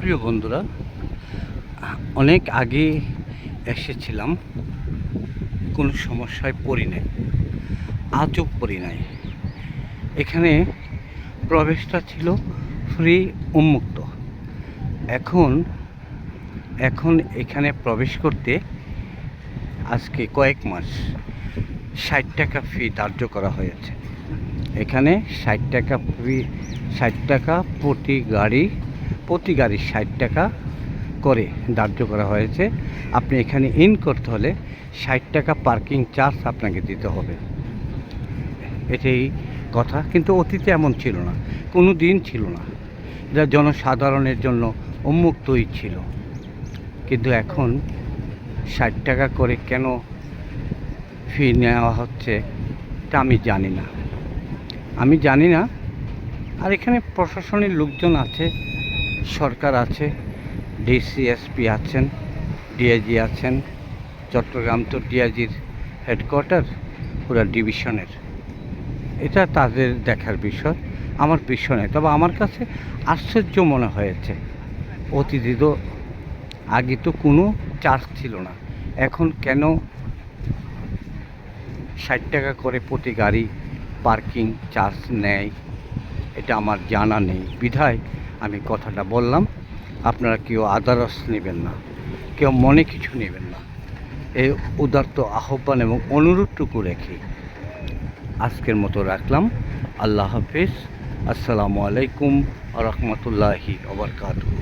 প্রিয় বন্ধুরা, অনেক আগে এসেছিলাম, কোনো সমস্যায় পড়ি নাই, আজও পড়ি নাই। এখানে প্রবেশটা ছিল ফ্রি, উন্মুক্ত। এখন এখন এখানে প্রবেশ করতে আজকে কয়েক মাস ৬০ টাকা ফি ধার্য করা হয়েছে। এখানে ৬০ টাকা ফি, ৬০ টাকা প্রতি গাড়ি ৬০ টাকা করে ধার্য করা হয়েছে। আপনি এখানে ইন করতে হলে ৬০ টাকা পার্কিং চার্জ আপনাকে দিতে হবে। এটাই কথা, কিন্তু অতীতে এমন ছিল না, কোনো দিন ছিল না। যা জনসাধারণের জন্য উন্মুক্তই ছিল, কিন্তু এখন ৬০ টাকা করে কেন ফি নেওয়া হচ্ছে তা আমি জানি না। আর এখানে প্রশাসনের লোকজন আছে, সরকার আছে, ডিসিএসপি আছেন, ডিআইজি আছেন। চট্টগ্রাম তো ডিআইজির হেডকোয়ার্টার পুরো ডিভিশনের, এটা তাদের দেখার বিষয়, আমার বিষয় নয়। তবে আমার কাছে আশ্চর্য মনে হয়েছে, অতীতে তো আগে তো কোনো চার্জ ছিল না, এখন কেন ৬০ টাকা করে প্রতি গাড়ি পার্কিং চার্জ নেয় এটা আমার জানা নেই, বিধায় আমি কথাটা বললাম। আপনারা কেউ আদারস নেবেন না, কেউ মনে কিছু নেবেন না। এই উদার্ত আহ্বান এবং অনুরোধটুকু রেখে আজকের মতো রাখলাম। আল্লাহ হাফিজ। আসসালামু আলাইকুম ওয়া রাহমাতুল্লাহি ওয়া বারাকাতুহু।